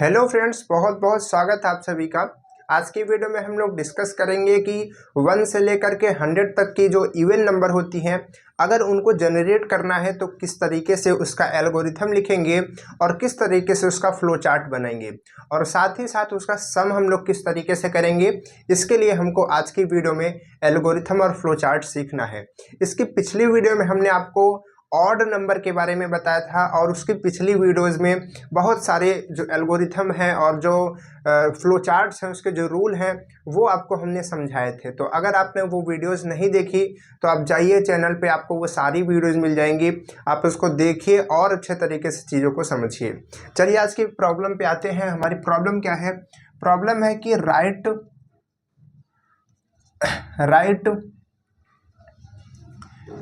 Hello friends, बहुत बहुत स्वागत है आप सभी का। आज की वीडियो में हम लोग डिस्कस करेंगे कि 1 से लेकर के 100 तक की जो इवन नंबर होती हैं, अगर उनको जनरेट करना है तो किस तरीके से उसका एल्गोरिथम लिखेंगे और किस तरीके से उसका फ्लो चार्ट बनाएंगे, और साथ ही साथ उसका सम हम लोग किस तरीके से करेंगे। इसके लिए हमको आज की वीडियो में एल्गोरिथम और फ्लो चार्ट सीखना है। इसकी पिछली वीडियो में हमने आपको ऑड नंबर के बारे में बताया था, और उसकी पिछली वीडियोस में बहुत सारे जो एल्गोरिथम हैं और जो फ्लो चार्ट्स हैं, उसके जो रूल हैं, वो आपको हमने समझाए थे। तो अगर आपने वो वीडियोस नहीं देखी तो आप जाइए चैनल पे, आपको वो सारी वीडियोस मिल जाएंगी। आप उसको देखिए और अच्छे तरीके से चीज़ों को समझिए। चलिए आज की प्रॉब्लम पे आते हैं। हमारी प्रॉब्लम क्या है? प्रॉब्लम है कि right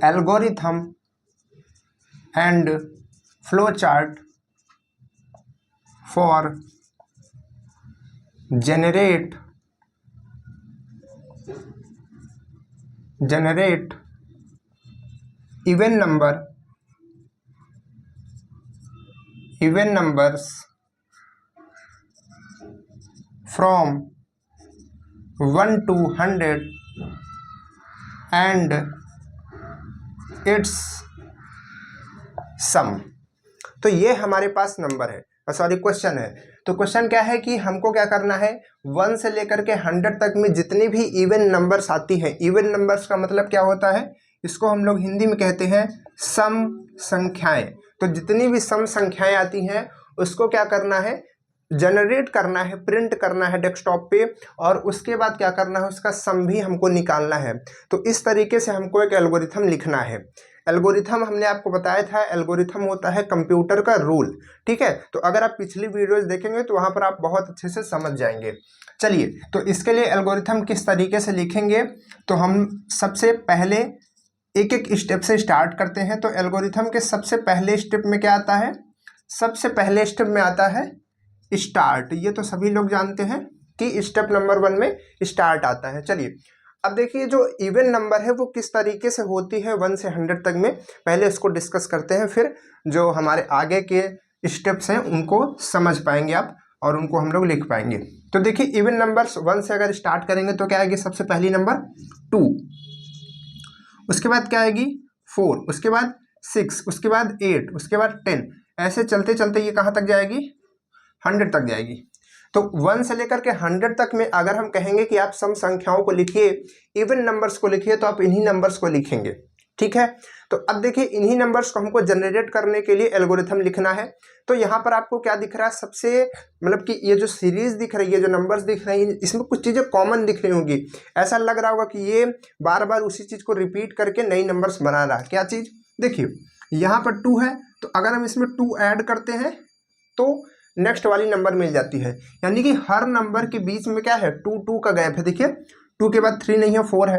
algorithm and flow chart for generate even numbers from 1 to 100 and its सम। तो ये हमारे पास नंबर है, सॉरी क्वेश्चन है। तो क्वेश्चन क्या है कि हमको क्या करना है, 1 से लेकर के 100 तक में जितनी भी इवन नंबर्स आती हैं। इवन नंबर्स का मतलब क्या होता है, इसको हम लोग हिंदी में कहते हैं सम संख्याएं। तो जितनी भी सम संख्याएं आती हैं उसको क्या करना है, जनरेट करना है, प्रिंट करना है डेस्कटॉप पे, और उसके बाद क्या करना है, उसका सम भी हमको निकालना है। तो इस तरीके से हमको एक एल्गोरिथम लिखना है। एल्गोरिथम हमने आपको बताया था, एल्गोरिथम होता है कंप्यूटर का रूल। ठीक है, तो अगर आप पिछली वीडियोस देखेंगे तो वहां पर आप बहुत अच्छे से समझ जाएंगे। चलिए, तो इसके लिए एल्गोरिथम किस तरीके से लिखेंगे, तो हम सबसे पहले एक एक स्टेप से स्टार्ट करते हैं। तो एल्गोरिथम के सबसे पहले स्टेप में क्या आता है, सबसे पहले स्टेप में आता है स्टार्ट। ये तो सभी लोग जानते हैं कि स्टेप नंबर 1 में स्टार्ट आता है। चलिए, अब देखिए जो इवन नंबर है वो किस तरीके से होती है 1 से 100 तक में, पहले इसको डिस्कस करते हैं, फिर जो हमारे आगे के स्टेप्स हैं उनको समझ पाएंगे आप और उनको हम लोग लिख पाएंगे। तो देखिए, इवन नंबर्स 1 से अगर स्टार्ट करेंगे तो क्या आएगी, सबसे पहली नंबर 2, उसके बाद क्या आएगी 4, उसके बाद 6, उसके बाद 8, उसके बाद 10, ऐसे चलते चलते ये कहाँ तक जाएगी, 100 तक जाएगी। तो 1 से लेकर के 100 तक में अगर हम कहेंगे कि आप सम संख्याओं को लिखिए, इवन नंबर्स को लिखिए, तो आप इन्हीं नंबर्स को लिखेंगे। ठीक है, तो अब देखिए इन्हीं नंबर्स को हमको जनरेट करने के लिए एल्गोरिथम लिखना है। तो यहाँ पर आपको क्या दिख रहा है, सबसे मतलब कि ये जो सीरीज दिख रही है, जो नंबर्स दिख रही है, इसमें कुछ चीज़ें कॉमन दिख रही होंगी। ऐसा लग रहा होगा कि ये बार बार उसी चीज़ को रिपीट करके नई नंबर्स बना रहा है। क्या चीज़, देखिए यहाँ पर 2 है, तो अगर हम इसमें 2 ऐड करते हैं तो नेक्स्ट वाली नंबर मिल जाती है। यानी कि हर नंबर के बीच में क्या है, 2 का गैप है। देखिए 2 के बाद 3 नहीं है, 4 है,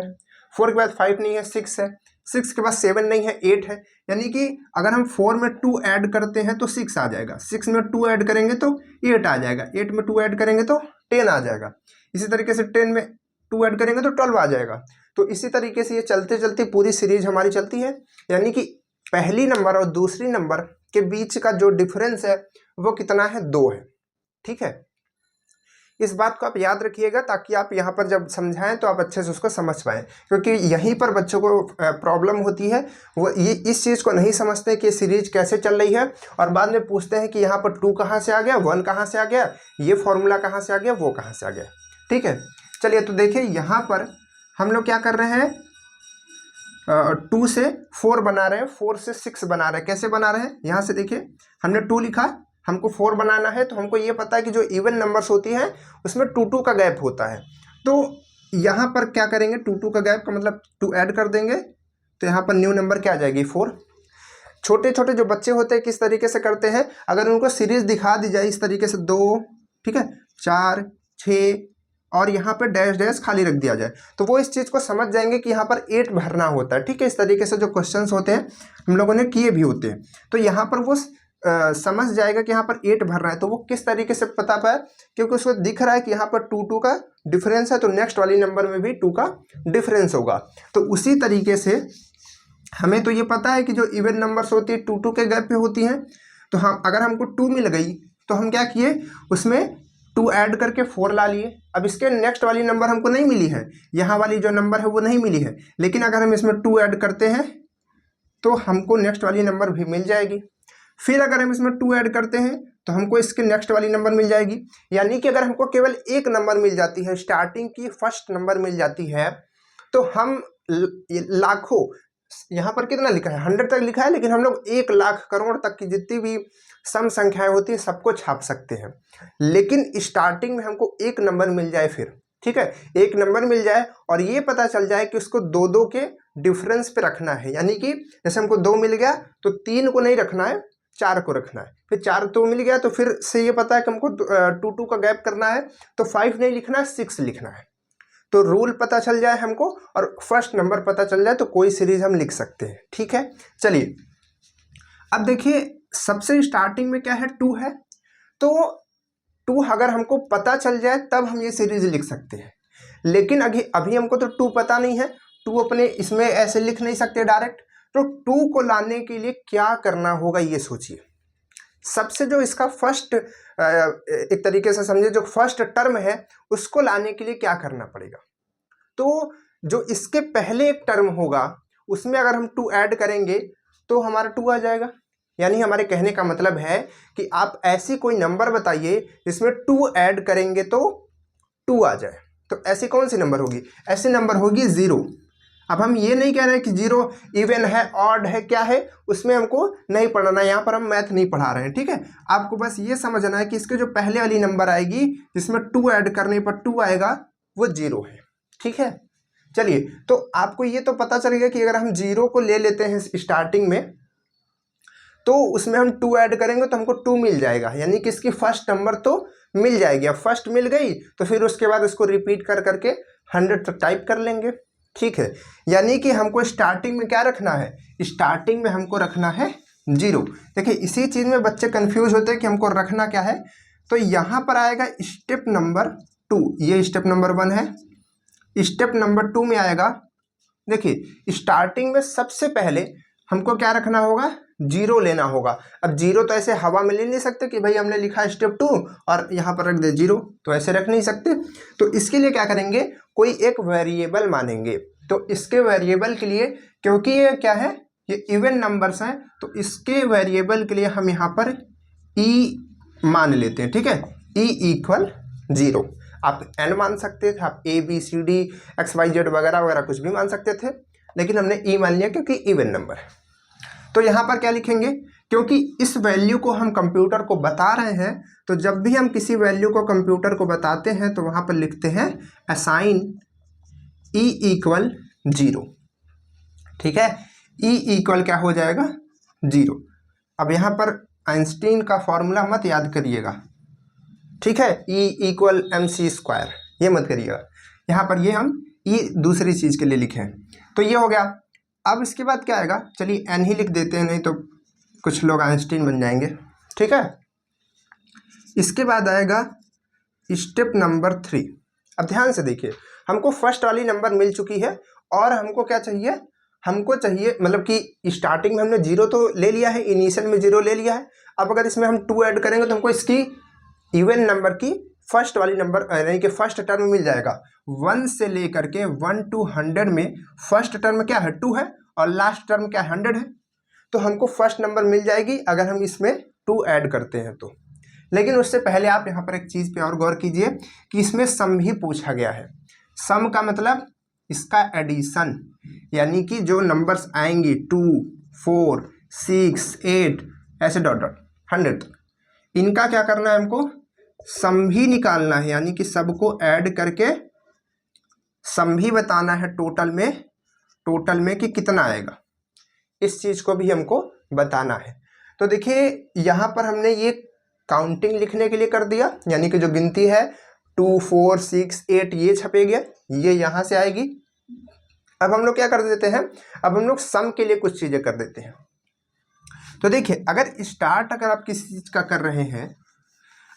4 के बाद 5 नहीं है, 6 है, 6 के बाद 7 नहीं है, 8 है। यानी कि अगर हम 4 में 2 ऐड करते हैं तो 6 आ जाएगा, 6 में 2 ऐड करेंगे तो 8 आ जाएगा, 8 में 2 ऐड करेंगे तो 10 आ जाएगा। इसी तरीके से 10 में 2 ऐड करेंगे तो 12 आ जाएगा। तो इसी तरीके से ये चलते चलते पूरी सीरीज हमारी चलती है। यानी कि पहली नंबर और दूसरी नंबर के बीच का जो डिफरेंस है वो कितना है, 2 है। ठीक है, इस बात को आप याद रखिएगा ताकि आप यहाँ पर जब समझाएं तो आप अच्छे से उसको समझ पाएं, क्योंकि यहीं पर बच्चों को प्रॉब्लम होती है। वो ये इस चीज़ को नहीं समझते कि सीरीज कैसे चल रही है, और बाद में पूछते हैं कि यहाँ पर 2 कहाँ से आ गया, 1 कहाँ से आ गया, ये फॉर्मूला कहाँ से आ गया, वो कहाँ से आ गया। ठीक है, चलिए, तो देखिए यहाँ पर हम लोग क्या कर रहे हैं, 2 से 4 बना रहे हैं, 4 से 6 बना रहे हैं। कैसे बना रहे हैं, यहाँ से देखिए हमने 2 लिखा, हमको 4 बनाना है। तो हमको ये पता है कि जो इवन नंबर्स होती हैं उसमें 2 का गैप होता है। तो यहाँ पर क्या करेंगे, 2 का गैप का मतलब 2 ऐड कर देंगे, तो यहाँ पर न्यू नंबर क्या आ जाएगी, 4। छोटे छोटे जो बच्चे होते हैं किस तरीके से करते हैं, अगर उनको सीरीज दिखा दी जाए इस तरीके से 2, ठीक है, 4, 6 और यहाँ पे डैश डैश खाली रख दिया जाए, तो वो इस चीज़ को समझ जाएंगे कि यहाँ पर 8 भरना होता है। ठीक है, इस तरीके से जो क्वेश्चंस होते हैं हम लोगों ने किए भी होते हैं। तो यहाँ पर वो समझ जाएगा कि यहाँ पर 8 भर रहा है। तो वो किस तरीके से पता पाए, क्योंकि उसको दिख रहा है कि यहाँ पर 2 का डिफरेंस है, तो नेक्स्ट वाली नंबर में भी 2 का डिफरेंस होगा। तो उसी तरीके से हमें तो ये पता है कि जो इवन नंबर्स होती है 2 के गैप पे होती हैं। तो हम अगर हमको 2 मिल गई तो हम क्या किए, उसमें 2 ऐड करके 4 ला लिए। अब इसके नेक्स्ट वाली नंबर हमको नहीं मिली है, यहाँ वाली जो नंबर है वो नहीं मिली है, लेकिन अगर हम इसमें 2 ऐड करते हैं तो हमको नेक्स्ट वाली नंबर भी मिल जाएगी। फिर अगर हम इसमें 2 ऐड करते हैं तो हमको इसके नेक्स्ट वाली नंबर मिल जाएगी। यानी कि अगर हमको केवल एक नंबर मिल जाती है, स्टार्टिंग की फर्स्ट नंबर मिल जाती है, तो हम लाखों, यहाँ पर कितना लिखा है 100 तक लिखा है, लेकिन हम लोग 1 लाख करोड़ तक की जितनी भी सम संख्याएं होती है सबको छाप सकते हैं। लेकिन स्टार्टिंग में हमको एक नंबर मिल जाए, फिर ठीक है, एक नंबर मिल जाए और ये पता चल जाए कि उसको 2-2 के डिफरेंस पे रखना है। यानी कि जैसे हमको 2 मिल गया तो 3 को नहीं रखना है, 4 को रखना है। फिर 4 तो मिल गया तो फिर से ये पता है कि हमको 2-2 का गैप करना है, तो 5 नहीं लिखना है, 6 लिखना है। तो रूल पता चल जाए हमको और फर्स्ट नंबर पता चल जाए तो कोई सीरीज हम लिख सकते हैं। ठीक है, चलिए अब देखिए सबसे स्टार्टिंग में क्या है, 2 है, तो 2 अगर हमको पता चल जाए तब हम ये सीरीज लिख सकते हैं। लेकिन अभी हमको तो 2 पता नहीं है, 2 अपने इसमें ऐसे लिख नहीं सकते डायरेक्ट। तो 2 को लाने के लिए क्या करना होगा ये सोचिए। सबसे जो इसका फर्स्ट, एक तरीके से समझे जो फर्स्ट टर्म है उसको लाने के लिए क्या करना पड़ेगा, तो जो इसके पहले एक टर्म होगा उसमें अगर हम 2 ऐड करेंगे तो हमारा 2 आ जाएगा। यानी हमारे कहने का मतलब है कि आप ऐसी कोई नंबर बताइए जिसमें 2 ऐड करेंगे तो 2 आ जाए। तो ऐसी कौन सी नंबर होगी, ऐसी नंबर होगी 0। अब हम ये नहीं कह रहे कि 0 इवन है ऑड है क्या है, उसमें हमको नहीं पढ़ना है, यहाँ पर हम मैथ नहीं पढ़ा रहे हैं। ठीक है, आपको बस ये समझना है कि इसके जो पहले वाली नंबर आएगी जिसमें 2 ऐड करने पर 2 आएगा वो 0 है। ठीक है, चलिए तो आपको ये तो पता चल गया कि अगर हम 0 को ले लेते हैं स्टार्टिंग में तो उसमें हम 2 ऐड करेंगे तो हमको 2 मिल जाएगा, यानी कि इसकी फर्स्ट नंबर तो मिल जाएगी। अब फर्स्ट मिल गई तो फिर उसके बाद उसको रिपीट कर करके 100 तक टाइप कर लेंगे। ठीक है, यानी कि हमको स्टार्टिंग में क्या रखना है, स्टार्टिंग में हमको रखना है 0। देखिए इसी चीज़ में बच्चे कंफ्यूज होते हैं कि हमको रखना क्या है। तो यहाँ पर आएगा स्टेप नंबर 2, ये स्टेप नंबर 1 है। स्टेप नंबर 2 में आएगा, देखिए स्टार्टिंग में सबसे पहले हमको क्या रखना होगा, 0 लेना होगा। अब 0 तो ऐसे हवा में ले नहीं सकते कि भाई हमने लिखा स्टेप 2 और यहाँ पर रख दे 0, तो ऐसे रख नहीं सकते। तो इसके लिए क्या करेंगे, कोई एक वेरिएबल मानेंगे। तो इसके वेरिएबल के लिए, क्योंकि ये क्या है, ये इवन नंबर्स हैं, तो इसके वेरिएबल के लिए हम यहाँ पर ई मान लेते हैं। ठीक है, ई इक्वल 0। आप n मान सकते थे, आप a b c d x y z वगैरह वगैरह कुछ भी मान सकते थे, लेकिन हमने ई मान लिया क्योंकि इवन नंबर है। तो यहाँ पर क्या लिखेंगे, क्योंकि इस वैल्यू को हम कंप्यूटर को बता रहे हैं, तो जब भी हम किसी वैल्यू को कंप्यूटर को बताते हैं तो वहाँ पर लिखते हैं असाइन ई इक्वल 0। ठीक है, ई इक्वल क्या हो जाएगा 0। अब यहाँ पर आइंस्टीन का फॉर्मूला मत याद करिएगा। ठीक है, ई इक्वल mc², ये मत करिएगा। यहाँ पर ये हम ई दूसरी चीज़ के लिए लिखे हैं। तो ये हो गया। अब इसके बाद क्या आएगा, चलिए एन ही लिख देते हैं, नहीं तो कुछ लोग आइंस्टीन बन जाएंगे। ठीक है, इसके बाद आएगा स्टेप नंबर 3। अब ध्यान से देखिए, हमको फर्स्ट वाली नंबर मिल चुकी है और हमको क्या चाहिए, हमको चाहिए मतलब कि स्टार्टिंग में हमने 0 तो ले लिया है, इनिशियल में 0 ले लिया है। अब अगर इसमें हम 2 ऐड करेंगे तो हमको इसकी इवन नंबर की फर्स्ट वाली नंबर यानी कि फर्स्ट टर्म मिल जाएगा। 1 से लेकर के 1 to 100 में फर्स्ट टर्म क्या है 2 है और लास्ट टर्म क्या 100 है। तो हमको फर्स्ट नंबर मिल जाएगी अगर हम इसमें 2 ऐड करते हैं तो। लेकिन उससे पहले आप यहाँ पर एक चीज़ पे और गौर कीजिए कि इसमें सम भी पूछा गया है। सम का मतलब इसका एडिशन, यानी कि जो नंबर्स आएंगी 2, 4, 6, 8 ऐसे डॉट डॉट 100 तक, इनका क्या करना है, हमको सम भी निकालना है, यानी कि सबको ऐड करके सम भी बताना है टोटल में कि कितना आएगा, इस चीज़ को भी हमको बताना है। तो देखिए यहाँ पर हमने ये काउंटिंग लिखने के लिए कर दिया, यानी कि जो गिनती है 2, 4, 6, 8 ये छपे गया, ये यहाँ से आएगी। अब हम लोग क्या कर देते हैं, अब हम लोग सम के लिए कुछ चीज़ें कर देते हैं। तो देखिए अगर स्टार्ट अगर आप किसी चीज़ का कर रहे हैं,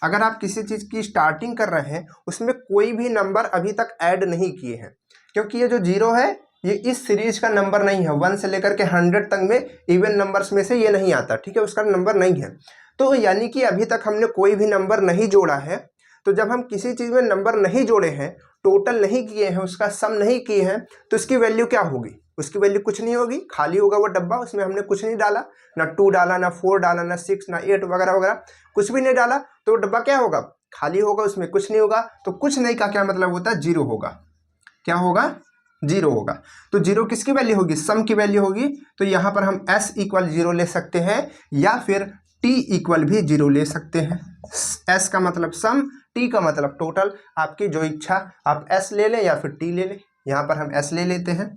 अगर आप किसी चीज़ की स्टार्टिंग कर रहे हैं, उसमें कोई भी नंबर अभी तक ऐड नहीं किए हैं, क्योंकि ये जो 0 है ये इस सीरीज का नंबर नहीं है। 1 से लेकर के 100 तक में इवन नंबर्स में से ये नहीं आता। ठीक है, उसका नंबर नहीं है। तो यानी कि अभी तक हमने कोई भी नंबर नहीं जोड़ा है। तो जब हम किसी चीज़ में नंबर नहीं जोड़े हैं, टोटल नहीं किए हैं, उसका सम नहीं किए हैं, तो इसकी वैल्यू क्या होगी? उसकी वैल्यू कुछ नहीं होगी, खाली होगा वो डब्बा, उसमें हमने कुछ नहीं डाला, ना 2 डाला, ना 4 डाला, ना 6, ना 8 वगैरह वगैरह, कुछ भी नहीं डाला, तो वो डब्बा क्या होगा? खाली होगा, उसमें कुछ नहीं होगा। तो कुछ नहीं का क्या मतलब होता है? जीरो होगा। क्या होगा? जीरो होगा। तो जीरो किसकी वैल्यू होगी? सम की वैल्यू होगी। तो यहाँ पर हम s इक्वल जीरो ले सकते हैं, या फिर t इक्वल भी जीरो ले सकते हैं। s का मतलब सम, t का मतलब टोटल, आपकी जो इच्छा, आप s ले लें या फिर t ले लें। यहाँ पर हम s ले लेते हैं।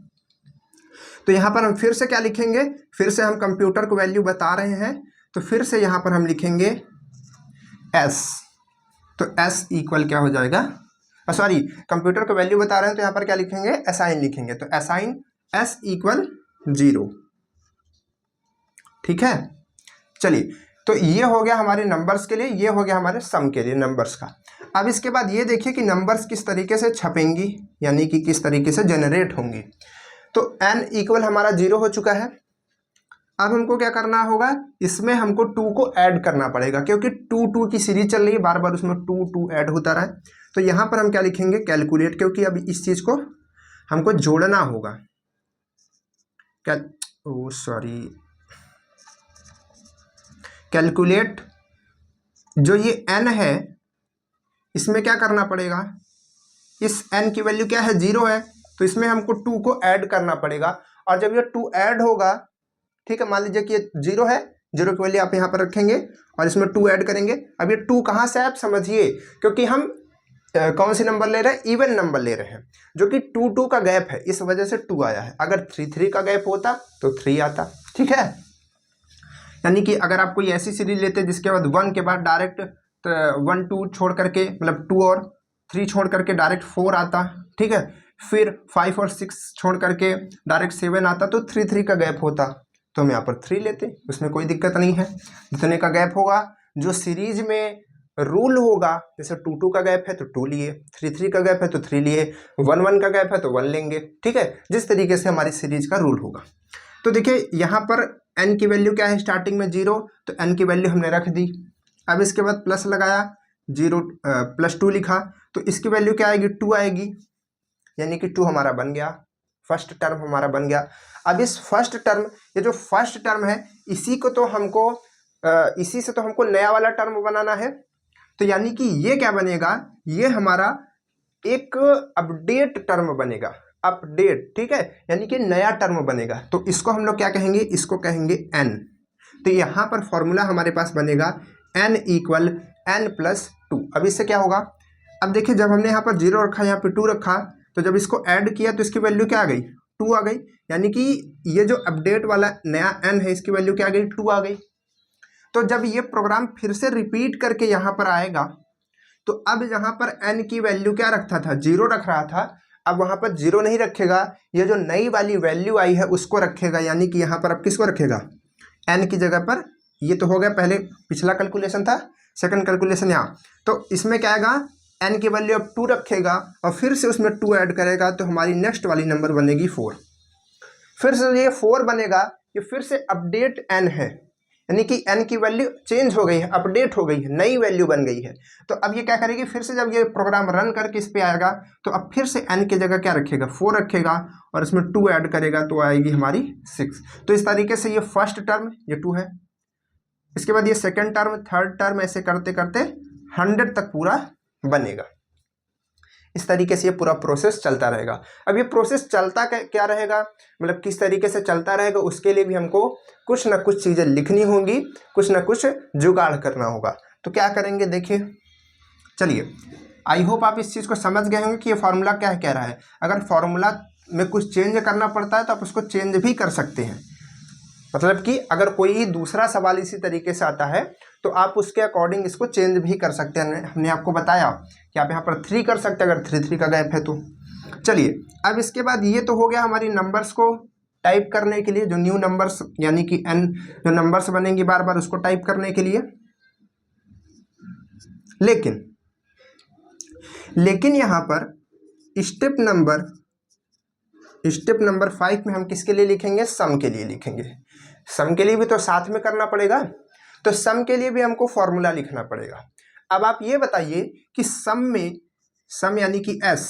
तो यहाँ पर हम फिर से क्या लिखेंगे? फिर से हम कंप्यूटर को वैल्यू बता रहे हैं, तो फिर से यहाँ पर हम लिखेंगे s। तो s इक्वल क्या हो जाएगा? सॉरी, कंप्यूटर को वैल्यू बता रहे हैं, तो यहाँ पर क्या लिखेंगे? असाइन लिखेंगे। तो असाइन s इक्वल जीरो। ठीक है, चलिए, तो ये हो गया हमारे नंबर्स के लिए, ये हो गया हमारे सम के लिए नंबर्स का। अब इसके बाद ये देखिए कि नंबर्स किस तरीके से छपेंगी, यानी कि किस तरीके से जनरेट होंगी। तो n इक्वल हमारा जीरो हो चुका है। अब हमको क्या करना होगा? इसमें हमको 2 को ऐड करना पड़ेगा, क्योंकि 2 की सीरीज चल रही है, बार बार उसमें 2 ऐड होता रहा है। तो यहाँ पर हम क्या लिखेंगे? कैलकुलेट, क्योंकि अब इस चीज़ को हमको जोड़ना होगा। क्या, ओ सॉरी, कैलकुलेट, जो ये n है, इसमें क्या करना पड़ेगा? इस n की वैल्यू क्या है? जीरो है, तो इसमें हमको 2 को ऐड करना पड़ेगा। और जब ये 2 ऐड होगा, ठीक है, मान लीजिए कि ये जीरो है, जीरो की वैल्यू आप यहाँ पर रखेंगे और इसमें 2 ऐड करेंगे। अब ये 2 कहाँ से, आप समझिए, क्योंकि हम कौन सी नंबर ले रहे हैं? इवन नंबर ले रहे हैं, जो कि 2 का गैप है, इस वजह से 2 आया है। अगर 3 का गैप होता तो 3 आता। ठीक है, यानी कि अगर आप कोई ऐसी सीरीज लेते जिसके बाद 1 के बाद डायरेक्ट 1 2 छोड़ करके, मतलब 2 और 3 छोड़ करके डायरेक्ट 4 आता, ठीक है, फिर 5 और 6 छोड़ करके डायरेक्ट 7 आता, तो 3 का गैप होता, तो हम यहाँ पर 3 लेते, उसमें कोई दिक्कत नहीं है। जितने का गैप होगा, जो सीरीज में रूल होगा, जैसे 2 का गैप है तो 2 लिए, 3 का गैप है तो 3 लिए, 1 का गैप है तो 1 लेंगे। ठीक है, जिस तरीके से हमारी सीरीज का रूल होगा। तो देखिए यहाँ पर n की वैल्यू क्या है? स्टार्टिंग में 0, तो n की वैल्यू हमने रख दी। अब इसके बाद प्लस लगाया, 0 +2 लिखा, तो इसकी वैल्यू क्या आएगी? 2 आएगी, यानी कि 2 हमारा बन गया, फर्स्ट टर्म हमारा बन गया। अब इस फर्स्ट टर्म, ये जो फर्स्ट टर्म है, इसी को तो हमको इसी से तो हमको नया वाला टर्म बनाना है। तो यानी कि ये क्या बनेगा? ये हमारा एक अपडेट टर्म बनेगा, अपडेट, ठीक है, यानी कि नया टर्म बनेगा। तो इसको हम लोग क्या कहेंगे? इसको कहेंगे n। तो यहाँ पर फॉर्मूला हमारे पास बनेगा n इक्वल n+2। अब इससे क्या होगा? अब देखिए, जब हमने यहाँ पर 0 रखा, यहाँ पर 2 रखा, तो जब इसको ऐड किया तो इसकी वैल्यू क्या आ गई? 2 आ गई, यानी कि ये जो अपडेट वाला नया n है, इसकी वैल्यू क्या आ गई? 2 आ गई। तो जब ये प्रोग्राम फिर से रिपीट करके यहाँ पर आएगा, तो अब यहाँ पर n की वैल्यू क्या रखता था? 0 रख रहा था, अब वहाँ पर 0 नहीं रखेगा, ये जो नई वाली वैल्यू आई है उसको रखेगा। यानी कि यहाँ पर अब किसको रखेगा? n की जगह पर। ये तो हो गया पहले, पिछला कैलकुलेशन था, सेकंड कैलकुलेशन यहाँ। तो इसमें क्या आएगा? n की वैल्यू अब 2 रखेगा और फिर से उसमें 2 ऐड करेगा, तो हमारी नेक्स्ट वाली नंबर बनेगी 4। फिर से ये 4 बनेगा, ये फिर से अपडेट n है, यानी कि n की वैल्यू चेंज हो गई है, अपडेट हो गई है, नई वैल्यू बन गई है। तो अब ये क्या करेगी? फिर से जब ये प्रोग्राम रन करके इस पे आएगा, तो अब फिर से n की जगह क्या रखेगा? 4 रखेगा और इसमें 2 ऐड करेगा, तो आएगी हमारी 6। तो इस तरीके से ये फर्स्ट टर्म, ये 2 है, इसके बाद ये सेकेंड टर्म, थर्ड टर्म, ऐसे करते करते 100 तक पूरा बनेगा। इस तरीके से ये पूरा प्रोसेस चलता रहेगा। अब ये प्रोसेस चलता क्या रहेगा, मतलब किस तरीके से चलता रहेगा, उसके लिए भी हमको कुछ ना कुछ चीज़ें लिखनी होंगी, कुछ ना कुछ जुगाड़ करना होगा। तो क्या करेंगे? देखिए, चलिए, आई होप आप इस चीज़ को समझ गए होंगे कि ये फार्मूला क्या कह रहा है। अगर फार्मूला में कुछ चेंज करना पड़ता है तो आप उसको चेंज भी कर सकते हैं। मतलब कि अगर कोई दूसरा सवाल इसी तरीके से आता है तो आप उसके अकॉर्डिंग इसको चेंज भी कर सकते हैं। हमने आपको बताया कि आप यहाँ पर 3 कर सकते हैं, अगर 3 का गैप है तो। चलिए, अब इसके बाद ये तो हो गया हमारी नंबर्स को टाइप करने के लिए, जो न्यू नंबर्स, यानी कि n जो नंबर्स बनेंगे बार बार, उसको टाइप करने के लिए। लेकिन यहाँ पर स्टेप नंबर 5 में हम किसके लिए लिखेंगे? सम के लिए लिखेंगे। सम के लिए भी तो साथ में करना पड़ेगा। तो सम के लिए भी हमको फॉर्मूला लिखना पड़ेगा। अब आप ये बताइए कि सम में, सम यानी कि एस,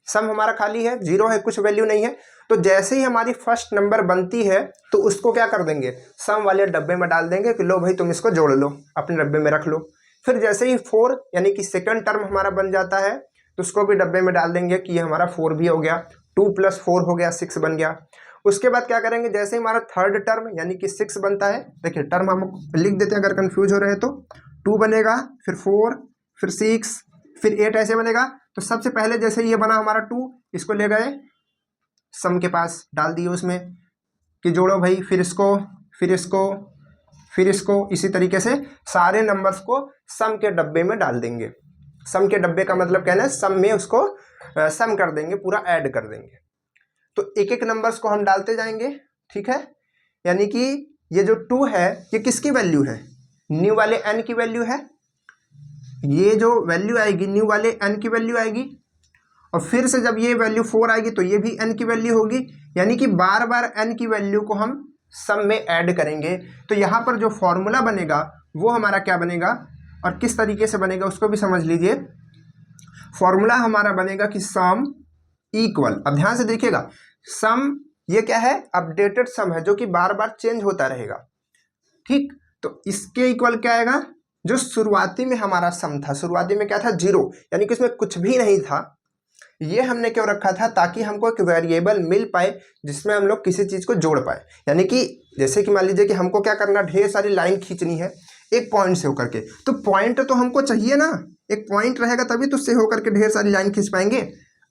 सम हमारा खाली है, जीरो है, कुछ वैल्यू नहीं है, तो जैसे ही हमारी फर्स्ट नंबर बनती है तो उसको क्या कर देंगे, सम वाले डब्बे में डाल देंगे कि लो भाई तुम इसको जोड़ लो, अपने डब्बे में रख लो। फिर जैसे ही 4 यानी कि सेकंड टर्म हमारा बन जाता है तो उसको भी डब्बे में डाल देंगे कि ये हमारा 4 भी हो गया, 2 + 4 हो गया, 6 बन गया। उसके बाद क्या करेंगे, जैसे ही हमारा थर्ड टर्म यानी कि 6 बनता है, देखिए टर्म हम लिख देते हैं अगर कंफ्यूज हो रहे हैं तो, 2 बनेगा, फिर 4, फिर 6, फिर 8 ऐसे बनेगा। तो सबसे पहले जैसे ये बना हमारा 2, इसको ले गए सम के पास डाल दिए उसमें कि जोड़ो भाई, फिर इसको, फिर इसको, फिर इसको, इसी तरीके से सारे नंबर्स को सम के डब्बे में डाल देंगे। सम के डब्बे का मतलब कहना है सम में उसको सम कर देंगे, पूरा ऐड कर देंगे। तो एक एक नंबर्स को हम डालते जाएंगे, ठीक है। यानी कि ये जो 2 है ये किसकी वैल्यू है, न्यू वाले n की वैल्यू है। ये जो वैल्यू आएगी न्यू वाले n की वैल्यू आएगी, और फिर से जब ये वैल्यू 4 आएगी तो ये भी n की वैल्यू होगी। यानी कि बार बार n की वैल्यू को हम सम में ऐड करेंगे। तो यहाँ पर जो फॉर्मूला बनेगा वो हमारा क्या बनेगा और किस तरीके से बनेगा उसको भी समझ लीजिए। फॉर्मूला हमारा बनेगा कि सम इक्वल, अब ध्यान से देखिएगा, सम ये क्या है, अपडेटेड सम है जो कि बार बार चेंज होता रहेगा, ठीक। तो इसके इक्वल क्या आएगा, जो शुरुआती में हमारा सम था, शुरुआती में क्या था, 0, यानी कि इसमें कुछ भी नहीं था। ये हमने क्यों रखा था, ताकि हमको एक वेरिएबल मिल पाए जिसमें हम लोग किसी चीज को जोड़ पाए। यानी कि जैसे कि मान लीजिए कि हमको क्या करना, ढेर सारी लाइन खींचनी है एक पॉइंट से होकर के, तो पॉइंट तो हमको चाहिए ना, एक पॉइंट रहेगा तभी तो उससे होकर के ढेर सारी लाइन खींच पाएंगे।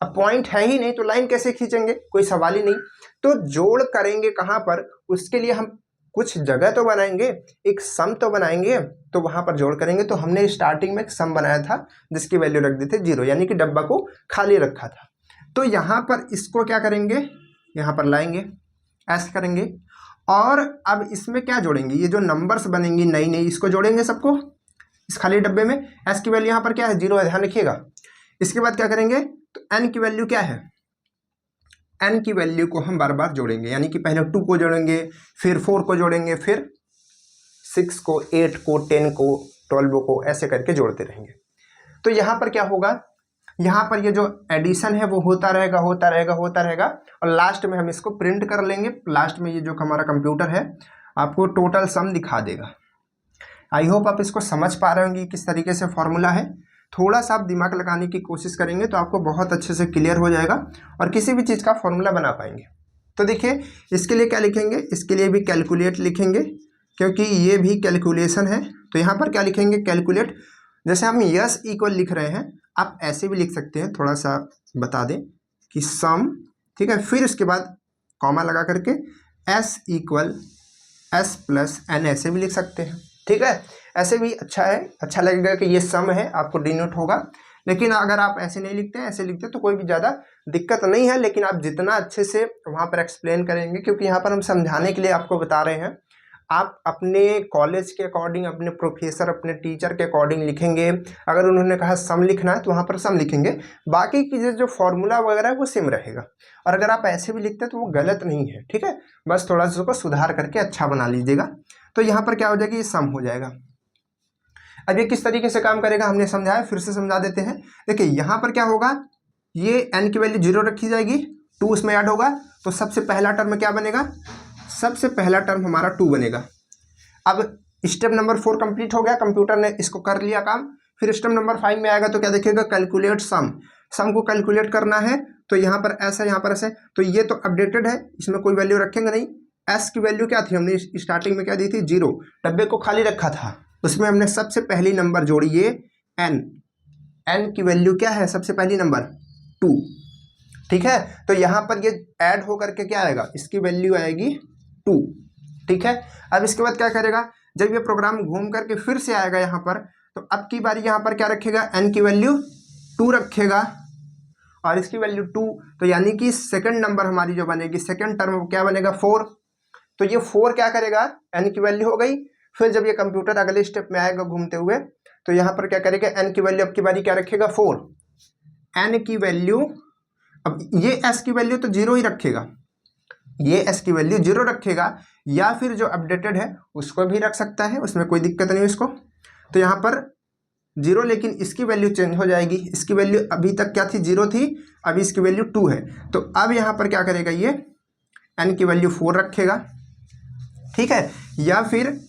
अब पॉइंट है ही नहीं तो लाइन कैसे खींचेंगे, कोई सवाल ही नहीं। तो जोड़ करेंगे कहाँ पर, उसके लिए हम कुछ जगह तो बनाएंगे, एक सम तो बनाएंगे, तो वहां पर जोड़ करेंगे। तो हमने स्टार्टिंग में एक सम बनाया था जिसकी वैल्यू रख दी थी 0, यानी कि डब्बा को खाली रखा था। तो यहाँ पर इसको क्या करेंगे, यहाँ पर लाएंगे, ऐसे करेंगे, और अब इसमें क्या जोड़ेंगे, ये जो नंबर्स बनेंगी नई नई, इसको जोड़ेंगे सबको इस खाली डब्बे में। एस की वैल्यू यहाँ पर क्या है, 0 है, ध्यान रखिएगा। इसके बाद क्या करेंगे, तो एन की वैल्यू क्या है, एन की वैल्यू को हम बार बार जोड़ेंगे, यानी कि पहले 2 को जोड़ेंगे, फिर 4 को जोड़ेंगे, फिर 6 को, 8 को, 10 को, 12 को, ऐसे करके जोड़ते रहेंगे। तो यहाँ पर क्या होगा, यहाँ पर ये जो एडिशन है वो होता रहेगा, होता रहेगा, होता रहेगा, और लास्ट में हम इसको प्रिंट कर लेंगे। लास्ट में ये जो हमारा कंप्यूटर है आपको टोटल सम दिखा देगा। आई होप आप इसको समझ पा रहे होंगे किस तरीके से फॉर्मूला है। थोड़ा सा आप दिमाग लगाने की कोशिश करेंगे तो आपको बहुत अच्छे से क्लियर हो जाएगा और किसी भी चीज़ का फॉर्मूला बना पाएंगे। तो देखिए इसके लिए क्या लिखेंगे, इसके लिए भी कैलकुलेट लिखेंगे क्योंकि ये भी कैलकुलेशन है। तो यहाँ पर क्या लिखेंगे, कैलकुलेट। जैसे हम यस इक्वल लिख रहे हैं, आप ऐसे भी लिख सकते हैं, थोड़ा सा बता दें कि सम, ठीक है, फिर उसके बाद कॉमा लगा करके S equal S plus N, ऐसे भी लिख सकते हैं, ठीक है। ऐसे भी अच्छा है, अच्छा लगेगा कि ये सम है, आपको डिनोट होगा। लेकिन अगर आप ऐसे नहीं लिखते हैं, ऐसे लिखते हैं तो कोई भी ज़्यादा दिक्कत नहीं है। लेकिन आप जितना अच्छे से वहाँ पर एक्सप्लेन करेंगे, क्योंकि यहाँ पर हम समझाने के लिए आपको बता रहे हैं, आप अपने कॉलेज के अकॉर्डिंग, अपने प्रोफेसर, अपने टीचर के अकॉर्डिंग लिखेंगे। अगर उन्होंने कहा सम लिखना है तो वहाँ पर सम लिखेंगे, बाकी की जो फॉर्मूला वगैरह है वो सेम रहेगा। और अगर आप ऐसे भी लिखते हैं तो वो गलत नहीं है, ठीक है। बस थोड़ा सा उसको सुधार करके अच्छा बना लीजिएगा। तो यहाँ पर क्या हो जाएगा, ये सम हो जाएगा। अब ये किस तरीके से काम करेगा हमने समझाया, फिर से समझा देते हैं। देखिए यहाँ पर क्या होगा, ये एन की वैल्यू 0 रखी जाएगी, 2 उसमें ऐड होगा, तो सबसे पहला टर्म क्या बनेगा, सबसे पहला टर्म हमारा 2 बनेगा। अब स्टेप नंबर 4 कंप्लीट हो गया, कंप्यूटर ने इसको कर लिया काम। फिर स्टेप नंबर 5 में आएगा तो क्या देखिएगा, कैलकुलेट सम, सम को कैलकुलेट करना है। तो यहाँ पर ऐसा, यहाँ पर ऐसे, तो ये तो अपडेटेड है, इसमें कोई वैल्यू रखेंगे नहीं। एस की वैल्यू क्या थी, हमने स्टार्टिंग में क्या दी थी, 0, डब्बे को खाली रखा था, उसमें हमने सबसे पहली नंबर जोड़ी ये एन, एन की वैल्यू क्या है, सबसे पहली नंबर 2, ठीक है। तो यहाँ पर ये ऐड होकर के क्या आएगा, इसकी वैल्यू आएगी 2, ठीक है। अब इसके बाद क्या करेगा, जब ये प्रोग्राम घूम करके फिर से आएगा यहाँ पर, तो अब की बारी यहाँ पर क्या रखेगा, एन की वैल्यू 2 रखेगा और इसकी वैल्यू 2। तो यानी कि सेकंड नंबर हमारी जो बनेगी, सेकंड टर्म क्या बनेगा, 4। तो ये 4 क्या करेगा, एन की वैल्यू हो गई। फिर जब ये कंप्यूटर अगले स्टेप में आएगा घूमते हुए, तो यहाँ पर क्या करेगा, एन की वैल्यू अब की बारी क्या रखेगा, 4। एन की वैल्यू, अब ये एस की वैल्यू तो 0 ही रखेगा, ये एस की वैल्यू 0 रखेगा, या फिर जो अपडेटेड है उसको भी रख सकता है, उसमें कोई दिक्कत नहीं है इसको। तो यहाँ पर 0, लेकिन इसकी वैल्यू चेंज हो जाएगी। इसकी वैल्यू अभी तक क्या थी, 0 थी, अभी इसकी वैल्यू 2 है। तो अब यहाँ पर क्या करेगा, ये n की वैल्यू 4 रखेगा, ठीक है। या फिर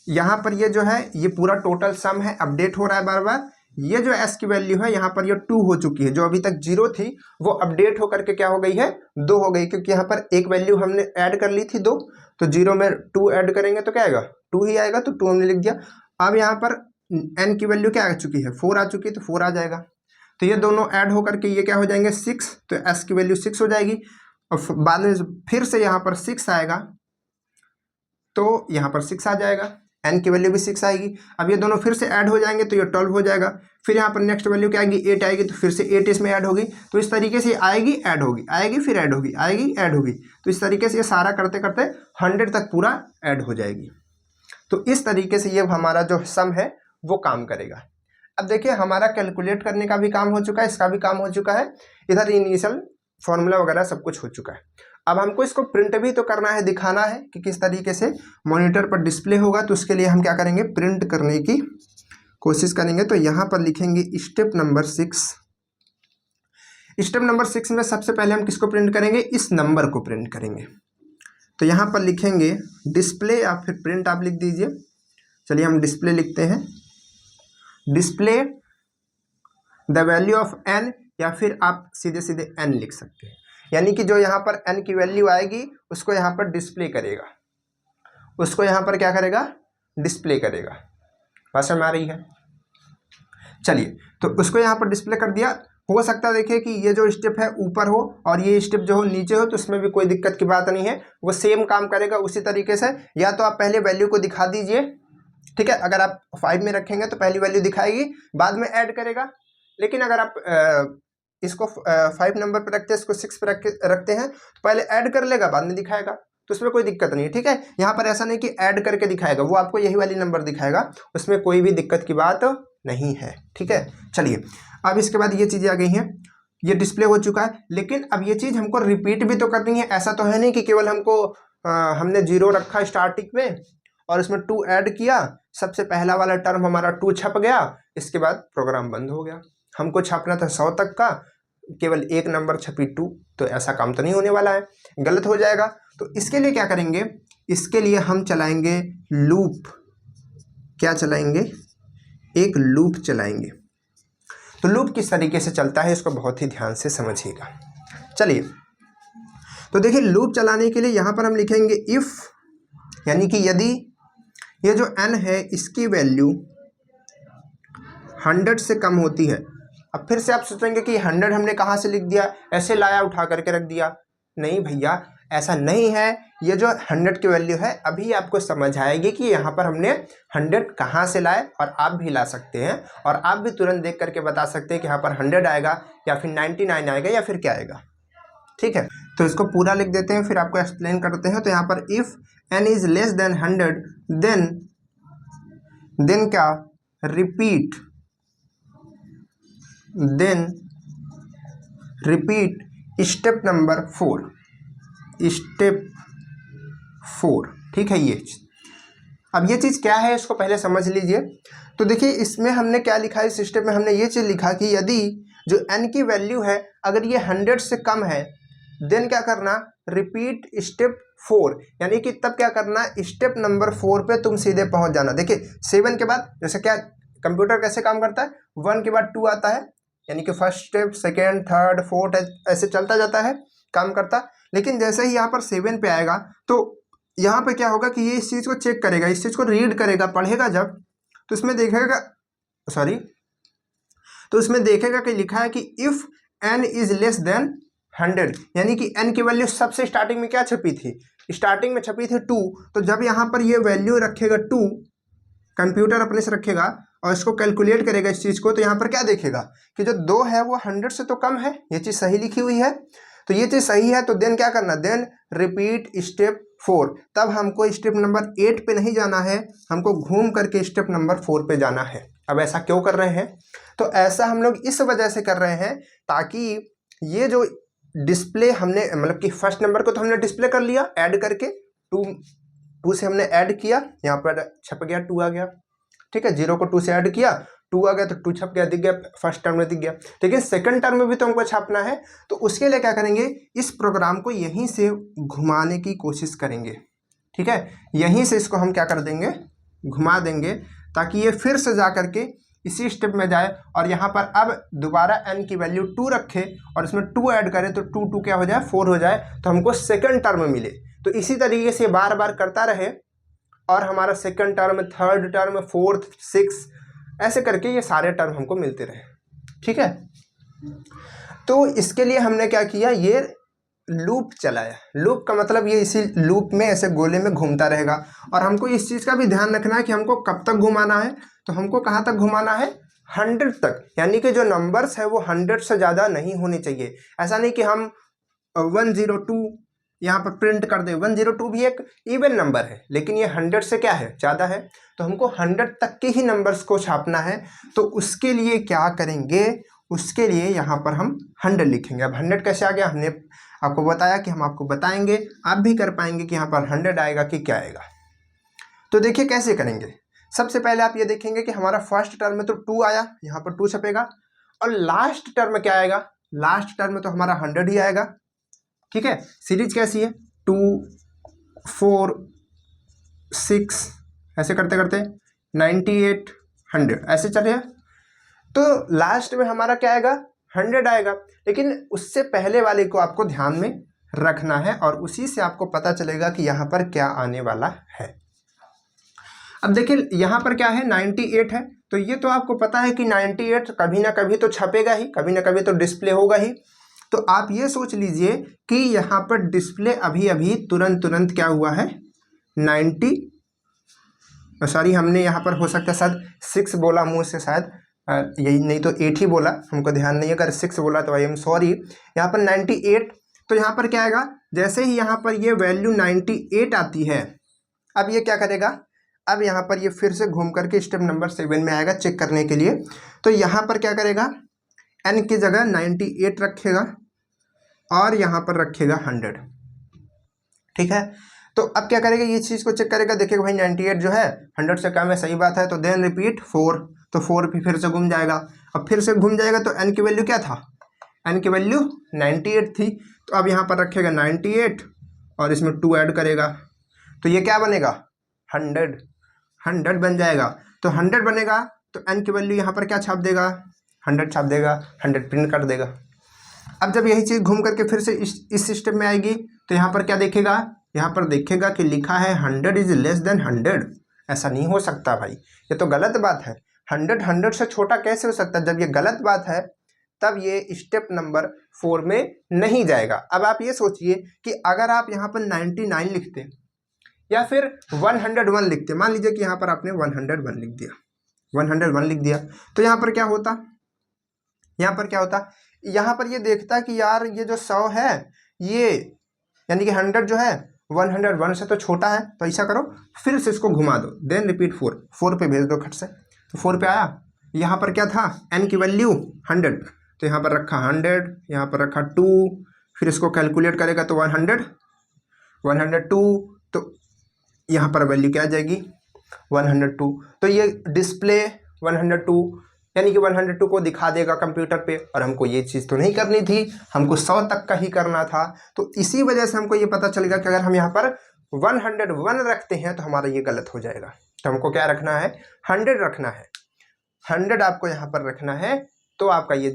यहाँ पर ये जो है ये पूरा टोटल सम है, अपडेट हो रहा है बार बार। ये जो s की वैल्यू है यहाँ पर ये 2 हो चुकी है, जो अभी तक 0 थी वो अपडेट होकर के क्या हो गई है, 2 हो गई, क्योंकि यहाँ पर एक वैल्यू हमने ऐड कर ली थी 2, तो 0 में 2 ऐड करेंगे तो क्या आएगा, 2 ही आएगा, तो 2 हमने लिख दिया। अब यहाँ पर n की वैल्यू क्या आ चुकी है, 4 आ चुकी है, तो 4 आ जाएगा। तो ये दोनों ऐड होकर के ये क्या हो जाएंगे, 6, तो s की वैल्यू 6 हो जाएगी। और बाद में फिर से यहाँ पर 6 आएगा, तो यहाँ पर 6 आ जाएगा, n की वैल्यू भी 6 आएगी। अब ये दोनों फिर से ऐड हो जाएंगे तो ये 12 हो जाएगा। फिर यहाँ पर नेक्स्ट वैल्यू क्या आएगी, 8 आएगी, तो फिर से 8 इसमें ऐड होगी। तो इस तरीके से आएगी, ऐड होगी, आएगी, फिर ऐड होगी, आएगी, ऐड होगी। तो इस तरीके से ये सारा करते करते 100 तक पूरा ऐड हो जाएगी। तो इस तरीके से ये हमारा जो सम है वो काम करेगा। अब देखिए हमारा कैलकुलेट करने का भी काम हो चुका है, इसका भी काम हो चुका है, इधर इनिशियल फॉर्मूला वगैरह सब कुछ हो चुका है। अब हमको इसको प्रिंट भी तो करना है, दिखाना है कि किस तरीके से मॉनिटर पर डिस्प्ले होगा। तो उसके लिए हम क्या करेंगे, प्रिंट करने की कोशिश करेंगे। तो यहाँ पर लिखेंगे स्टेप नंबर 6। स्टेप नंबर 6 में सबसे पहले हम किसको प्रिंट करेंगे, इस नंबर को प्रिंट करेंगे। तो यहाँ पर लिखेंगे डिस्प्ले या फिर प्रिंट आप लिख दीजिए। चलिए हम डिस्प्ले लिखते हैं, display the value of n, या फिर आप सीधे सीधे n लिख सकते हैं। यानी कि जो यहाँ पर n की वैल्यू आएगी उसको यहाँ पर डिस्प्ले करेगा, उसको यहाँ पर क्या करेगा, डिस्प्ले करेगा। बात समझ आ रही है। चलिए तो उसको यहाँ पर डिस्प्ले कर दिया। हो सकता है देखिए कि ये जो स्टेप है ऊपर हो और ये स्टेप जो हो नीचे हो, तो उसमें भी कोई दिक्कत की बात नहीं है, वो सेम काम करेगा उसी तरीके से। या तो आप पहले वैल्यू को दिखा दीजिए, ठीक है, अगर आप 5 में रखेंगे तो पहली वैल्यू दिखाएगी, बाद में ऐड करेगा। लेकिन अगर आप इसको 5 नंबर पर रखते हैं, इसको 6 पर रखते हैं, तो पहले ऐड कर लेगा, बाद में दिखाएगा, तो उसमें कोई दिक्कत नहीं है, ठीक है। यहाँ पर ऐसा नहीं कि ऐड करके दिखाएगा, वो आपको यही वाली नंबर दिखाएगा, उसमें कोई भी दिक्कत की बात नहीं है, ठीक है। चलिए अब इसके बाद ये चीज़ें आ गई हैं, ये डिस्प्ले हो चुका है। लेकिन अब ये चीज़ हमको रिपीट भी तो करनी है। ऐसा तो है नहीं कि केवल हमको हमने 0 रखा स्टार्टिंग में और उसमें 2 ऐड किया, सबसे पहला वाला टर्म हमारा 2 छप गया, इसके बाद प्रोग्राम बंद हो गया। हमको छापना था 100 तक का, केवल एक नंबर छपी 2, तो ऐसा काम तो नहीं होने वाला है, गलत हो जाएगा। तो इसके लिए क्या करेंगे, इसके लिए हम चलाएंगे लूप। क्या चलाएंगे, एक लूप चलाएंगे। तो लूप किस तरीके से चलता है इसको बहुत ही ध्यान से समझिएगा। चलिए तो देखिए लूप चलाने के लिए यहाँ पर हम लिखेंगे इफ़, यानी कि यदि ये जो n है इसकी वैल्यू 100 से कम होती है। अब फिर से आप सोचेंगे कि 100 हमने कहाँ से लिख दिया, ऐसे लाया उठा करके रख दिया। नहीं भैया, ऐसा नहीं है। ये जो 100 की वैल्यू है अभी आपको समझ आएगी कि यहाँ पर हमने 100 कहाँ से लाए, और आप भी ला सकते हैं, और आप भी तुरंत देख करके बता सकते हैं कि यहाँ पर 100 आएगा या फिर 99 आएगा या फिर क्या आएगा, ठीक है। तो इसको पूरा लिख देते हैं, फिर आपको एक्सप्लेन करते हैं। तो यहाँ पर if n is less than 100 then क्या, रिपीट स्टेप नंबर 4, स्टेप 4, ठीक है। ये अब ये चीज़ क्या है इसको पहले समझ लीजिए। तो देखिए इसमें हमने क्या लिखा है, इस स्टेप में हमने ये चीज़ लिखा कि यदि जो n की वैल्यू है अगर ये 100 से कम है, देन क्या करना, रिपीट स्टेप 4, यानी कि तब क्या करना, स्टेप नंबर 4 पे तुम सीधे पहुंच जाना। देखिए 7 के बाद जैसे क्या कंप्यूटर कैसे काम करता है, 1 के बाद 2 आता है, यानी कि first step, second, third, fourth, ऐसे चलता जाता है, काम करता। लेकिन जैसे ही यहाँ पर 7 पे आएगा तो यहाँ पे क्या होगा कि ये इस चीज़ को चेक करेगा, इस चीज़ को रीड करेगा, पढ़ेगा जब, तो इसमें देखेगा, तो इसमें देखेगा कि लिखा है कि if n is less than 100, यानी कि n की वैल्यू सबसे स्टार्टिंग में क्या छपी थी, स्टार्टिंग में छपी थी 2। तो जब यहाँ पर ये वैल्यू रखेगा 2, कंप्यूटर अपने से रखेगा और इसको कैलकुलेट करेगा इस चीज़ को, तो यहाँ पर क्या देखेगा कि जो 2 है वो 100 से तो कम है, ये चीज़ सही लिखी हुई है। तो ये चीज़ सही है, तो देन क्या करना, देन रिपीट स्टेप 4। तब हमको स्टेप नंबर 8 पे नहीं जाना है, हमको घूम करके स्टेप नंबर 4 पे जाना है। अब ऐसा क्यों कर रहे हैं, तो ऐसा हम लोग इस वजह से कर रहे हैं ताकि ये जो डिस्प्ले हमने मतलब कि फर्स्ट नंबर को तो हमने डिस्प्ले कर लिया ऐड करके, टू से हमने ऐड किया, यहाँ पर छप गया 2 आ गया, ठीक है। 0 को 2 से ऐड किया, 2 आ गया तो 2 छप गया, दिख गया, फर्स्ट टर्म में दिख गया। लेकिन सेकंड टर्म में भी तो हमको छापना है, तो उसके लिए क्या करेंगे, इस प्रोग्राम को यहीं से घुमाने की कोशिश करेंगे, ठीक है। यहीं से इसको हम क्या कर देंगे, घुमा देंगे, ताकि ये फिर से जा करके इसी स्टेप में जाए और यहाँ पर अब दोबारा n की वैल्यू 2 रखे और इसमें 2 ऐड करें तो 2 क्या हो जाए, 4 हो जाए, तो हमको सेकंड टर्म मिले। तो इसी तरीके से बार बार करता रहे और हमारा second term, third term, fourth, 6 ऐसे करके ये सारे टर्म हमको मिलते रहे, ठीक है। तो इसके लिए हमने क्या किया, ये लूप चलाया। लूप का मतलब ये इसी लूप में ऐसे गोले में घूमता रहेगा। और हमको इस चीज़ का भी ध्यान रखना है कि हमको कब तक घुमाना है, तो हमको कहाँ तक घुमाना है, 100 तक। यानी कि जो नंबर्स है वो 100 से ज़्यादा नहीं होने चाहिए। ऐसा नहीं कि हम 102 यहाँ पर प्रिंट कर दे। 102 भी एक इवन नंबर है, लेकिन ये 100 से क्या है, ज़्यादा है, तो हमको 100 तक के ही नंबर्स को छापना है। तो उसके लिए क्या करेंगे, उसके लिए यहाँ पर हम 100 लिखेंगे। अब 100 कैसे आ गया, हमने आपको बताया कि हम आपको बताएंगे, आप भी कर पाएंगे कि यहाँ पर 100 आएगा कि क्या आएगा। तो देखिए कैसे करेंगे। सबसे पहले आप ये देखेंगे कि हमारा फर्स्ट टर्म में तो 2 आया, यहाँ पर 2 छपेगा, और लास्ट टर्म में क्या आएगा, लास्ट टर्म में तो हमारा 100 ही आएगा, ठीक है। सीरीज कैसी है, 2, 4, 6 ऐसे करते करते 98, 100 ऐसे चले। तो लास्ट में हमारा क्या आएगा, 100 आएगा। लेकिन उससे पहले वाले को आपको ध्यान में रखना है और उसी से आपको पता चलेगा कि यहाँ पर क्या आने वाला है। अब देखिए यहाँ पर क्या है, 98 है, तो ये तो आपको पता है कि 98 कभी ना कभी तो छपेगा ही, कभी ना कभी तो डिस्प्ले होगा ही। तो आप ये सोच लीजिए कि यहाँ पर डिस्प्ले अभी अभी तुरंत क्या हुआ है, 90, सॉरी हमने यहाँ पर हो सकता है शायद 6 बोला मुँह से, शायद यही नहीं तो 8 ही बोला, हमको ध्यान नहीं है। अगर 6 बोला तो आई एम सॉरी। यहाँ पर 98, तो यहाँ पर क्या आएगा, जैसे ही यहाँ पर ये वैल्यू 98 आती है, अब ये क्या करेगा, अब यहाँ पर ये फिर से घूम करके स्टेप नंबर 7 में आएगा चेक करने के लिए। तो यहाँ पर क्या करेगा, n की जगह 98 रखेगा और यहाँ पर रखेगा 100, ठीक है। तो अब क्या करेगा, ये चीज़ को चेक करेगा, देखेगा भाई 98 जो है 100 से कम है, सही बात है, तो देन रिपीट 4, तो 4 पे फिर से घूम जाएगा। अब फिर से घूम जाएगा तो n की वैल्यू क्या था, n की वैल्यू 98 थी, तो अब यहाँ पर रखेगा 98 और इसमें 2 ऐड करेगा, तो ये क्या बनेगा, 100 बन जाएगा। तो 100 बनेगा तो n की वैल्यू यहाँ पर क्या छाप देगा, 100 छाप देगा, 100 प्रिंट कर देगा। अब जब यही चीज़ घूम करके फिर से इस सिस्टम में आएगी, तो यहाँ पर क्या देखेगा, यहाँ पर देखेगा कि लिखा है 100 इज लेस देन 100। ऐसा नहीं हो सकता भाई, ये तो गलत बात है। 100 से छोटा कैसे हो सकता है, जब ये गलत बात है तब ये स्टेप नंबर 4 में नहीं जाएगा। अब आप ये सोचिए कि अगर आप यहाँ पर 99 लिखते या फिर 101 लिखते, मान लीजिए कि यहाँ पर आपने 101 लिख दिया, 101 लिख दिया, तो यहाँ पर क्या होता, यहाँ पर क्या होता, यहाँ पर ये देखता कि यार ये जो 100 है ये यानी कि 100 जो है 101 से तो छोटा है, तो ऐसा करो फिर से इसको घुमा दो, देन रिपीट 4 पे भेज दो खट से, तो 4 पे आया। यहाँ पर क्या था, n की वैल्यू 100, तो यहाँ पर रखा 100, यहाँ पर रखा 2, फिर इसको कैलकुलेट करेगा तो 102, तो यहाँ पर वैल्यू क्या आ जाएगी, 102। तो ये डिस्प्ले 102 यानी कि 102 को दिखा देगा कंप्यूटर पे, और हमको ये चीज़ तो नहीं करनी थी, हमको 100 तक का ही करना था। तो इसी वजह से हमको ये पता चलेगा कि अगर हम यहाँ पर 101 रखते हैं तो हमारा ये गलत हो जाएगा। तो हमको क्या रखना है, 100 रखना है, 100 आपको यहाँ पर रखना है, तो आपका ये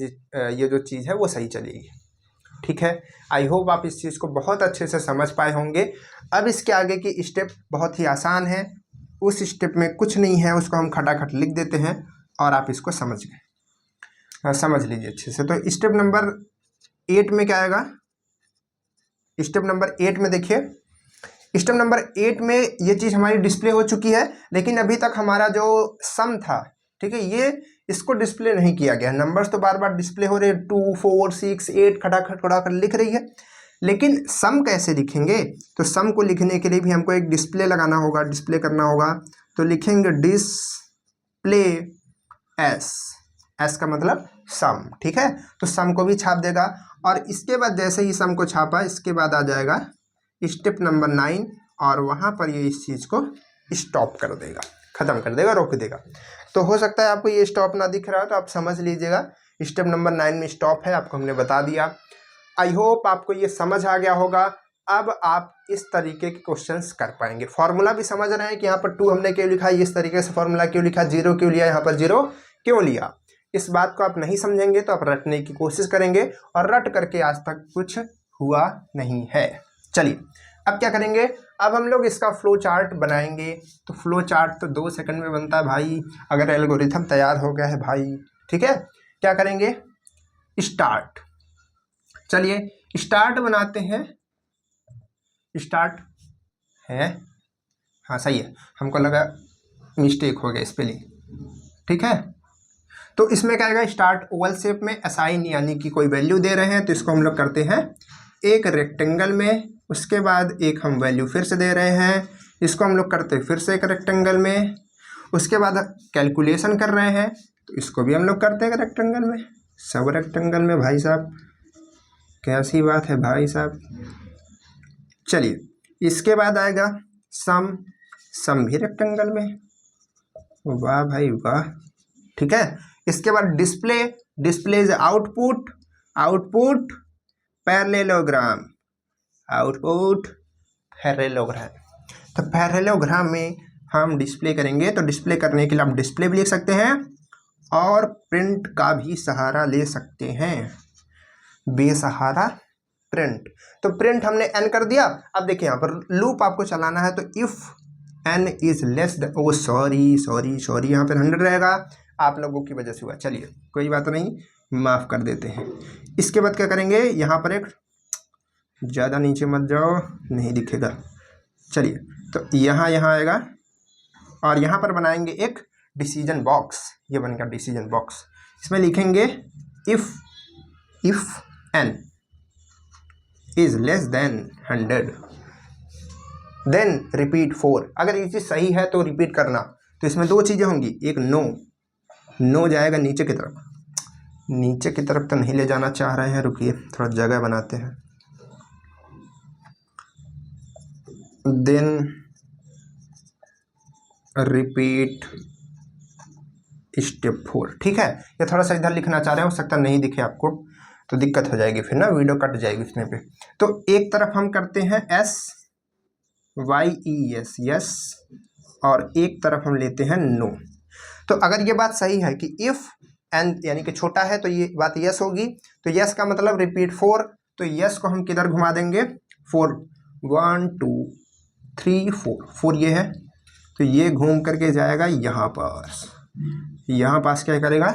जो चीज़ है वो सही चलेगी, ठीक है। आई होप आप इस चीज़ को बहुत अच्छे से समझ पाए होंगे। अब इसके आगे की स्टेप बहुत ही आसान है, उस स्टेप में कुछ नहीं है, उसको हम खटाखट लिख देते हैं और आप इसको समझ गए, समझ लीजिए अच्छे से। तो स्टेप नंबर 8 में क्या आएगा, स्टेप नंबर 8 में देखिए, स्टेप नंबर 8 में ये चीज़ हमारी डिस्प्ले हो चुकी है, लेकिन अभी तक हमारा जो सम था, ठीक है, ये इसको डिस्प्ले नहीं किया गया। नंबर्स तो बार बार डिस्प्ले हो रहे, 2, 4, 6, 8 खटाखट लिख रही है, लेकिन सम कैसे लिखेंगे, तो सम को लिखने के लिए भी हमको एक डिस्प्ले लगाना होगा, डिस्प्ले करना होगा। तो लिखेंगे डिस्प्ले एस, एस का मतलब सम, ठीक है। तो सम को भी छाप देगा और इसके बाद जैसे ही सम को छापा इसके बाद आ जाएगा स्टेप नंबर 9 और वहाँ पर ये इस चीज़ को स्टॉप कर देगा, ख़त्म कर देगा, रोक देगा। तो हो सकता है आपको ये स्टॉप ना दिख रहा हो तो आप समझ लीजिएगा स्टेप नंबर 9 में स्टॉप है, आपको हमने बता दिया। आई होप आपको ये समझ आ गया होगा। अब आप इस तरीके के क्वेश्चंस कर पाएंगे। फॉर्मूला भी समझ रहे हैं कि यहाँ पर 2 हमने क्यों लिखा, इस तरीके से फॉर्मूला क्यों लिखा, 0 क्यों लिया, यहाँ पर 0 क्यों लिया। इस बात को आप नहीं समझेंगे तो आप रटने की कोशिश करेंगे और रट करके आज तक कुछ हुआ नहीं है। चलिए अब क्या करेंगे, अब हम लोग इसका फ्लो चार्ट बनाएंगे। तो फ्लो चार्ट तो 2 सेकंड में बनता है भाई, अगर एल्गोरिथम तैयार हो गया है भाई, ठीक है। क्या करेंगे, स्टार्ट। चलिए स्टार्ट बनाते हैं, स्टार्ट है, हाँ सही है, हमको लगा मिस्टेक हो गया स्पेलिंग, ठीक है। तो इसमें क्या आएगा, स्टार्ट ओवल शेप में असाइन, यानी कि कोई वैल्यू दे रहे हैं तो इसको हम लोग करते हैं एक रेक्टेंगल में, उसके बाद एक हम वैल्यू फिर से दे रहे हैं, इसको हम लोग करते हैं फिर से एक रेक्टेंगल में, उसके बाद कैलकुलेशन कर रहे हैं तो इसको भी हम लोग करते हैं रेक्टेंगल में, सब रेक्टेंगल में भाई साहब, कैसी बात है भाई साहब। चलिए इसके बाद आएगा सम, सम भी रेक्टेंगल में, वाह भाई वाह, ठीक है। इसके बाद display, display is output, output parallelogram, output parallelogram. तो पैरेललोग्राम में हम डिस्प्ले करेंगे, तो डिस्प्ले करने के लिए आप डिस्प्ले भी लिख सकते हैं और प्रिंट का भी सहारा ले सकते हैं, बेसहारा प्रिंट। तो प्रिंट हमने एन कर दिया। अब देखिए यहाँ पर लूप आपको चलाना है, तो if N is less than, oh sorry sorry sorry, यहाँ पर 100 रहेगा, आप लोगों की वजह से हुआ। चलिए कोई बात नहीं, माफ़ कर देते हैं। इसके बाद क्या करेंगे, यहाँ पर एक, ज़्यादा नीचे मत जाओ नहीं दिखेगा, चलिए तो यहाँ आएगा और यहाँ पर बनाएंगे एक डिसीजन बॉक्स, ये बन गया डिसीजन बॉक्स। इसमें लिखेंगे if N is less than 100 then repeat 4। अगर ये चीज़ सही है तो रिपीट करना। तो इसमें 2 चीज़ें होंगी, एक नो जाएगा नीचे की तरफ, नीचे की तरफ तो नहीं ले जाना चाह रहे हैं, रुकिए थोड़ा जगह बनाते हैं, देन रिपीट स्टेप 4, ठीक है। ये थोड़ा सा इधर लिखना चाह रहे हैं, हो सकता नहीं दिखे आपको तो दिक्कत हो जाएगी, फिर ना वीडियो कट जाएगी इसमें पे। तो एक तरफ हम करते हैं SYES यस, और एक तरफ हम लेते हैं नो। तो अगर ये बात सही है कि इफ़ एन यानी कि छोटा है तो ये बात यस होगी, तो यस का मतलब रिपीट 4, तो यस को हम किधर घुमा देंगे, 4, 1 2 3 4 ये है, तो ये घूम करके जाएगा यहाँ पर, यहाँ पास क्या करेगा,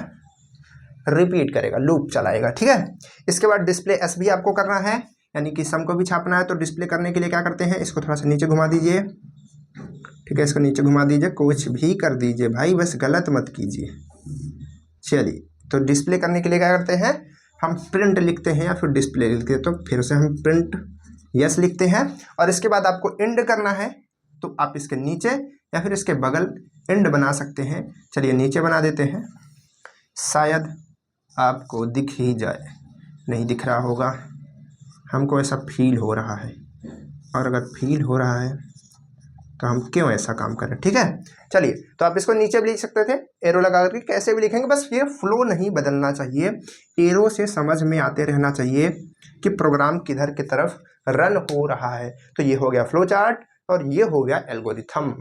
रिपीट करेगा, लूप चलाएगा, ठीक है। इसके बाद डिस्प्ले एस भी आपको करना है, यानी कि सम को भी छापना है। तो डिस्प्ले करने के लिए क्या करते हैं, इसको थोड़ा सा नीचे घुमा दीजिए, ठीक है, इसको नीचे घुमा दीजिए, कुछ भी कर दीजिए भाई, बस गलत मत कीजिए। चलिए तो डिस्प्ले करने के लिए क्या करते हैं, हम प्रिंट लिखते हैं या फिर डिस्प्ले लिखते हैं, तो फिर से हम प्रिंट यस लिखते हैं। और इसके बाद आपको एंड करना है, तो आप इसके नीचे या फिर इसके बगल एंड बना सकते हैं। चलिए नीचे बना देते हैं, शायद आपको दिख ही जाए, नहीं दिख रहा होगा, हमको ऐसा फील हो रहा है, और अगर फील हो रहा है तो हम क्यों ऐसा काम करें, ठीक है। चलिए तो आप इसको नीचे भी लिख सकते थे एरो लगा करके, कैसे भी लिखेंगे, बस ये फ्लो नहीं बदलना चाहिए, एरो से समझ में आते रहना चाहिए कि प्रोग्राम किधर की तरफ रन हो रहा है। तो ये हो गया फ्लो चार्ट और ये हो गया एल्गोरिथम।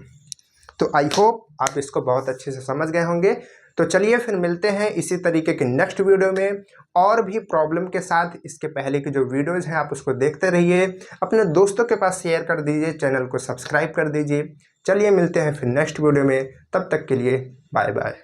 तो आई होप आप इसको बहुत अच्छे से समझ गए होंगे। तो चलिए फिर मिलते हैं इसी तरीके के नेक्स्ट वीडियो में और भी प्रॉब्लम के साथ। इसके पहले की जो वीडियोज़ हैं आप उसको देखते रहिए, अपने दोस्तों के पास शेयर कर दीजिए, चैनल को सब्सक्राइब कर दीजिए। चलिए मिलते हैं फिर नेक्स्ट वीडियो में, तब तक के लिए बाय बाय।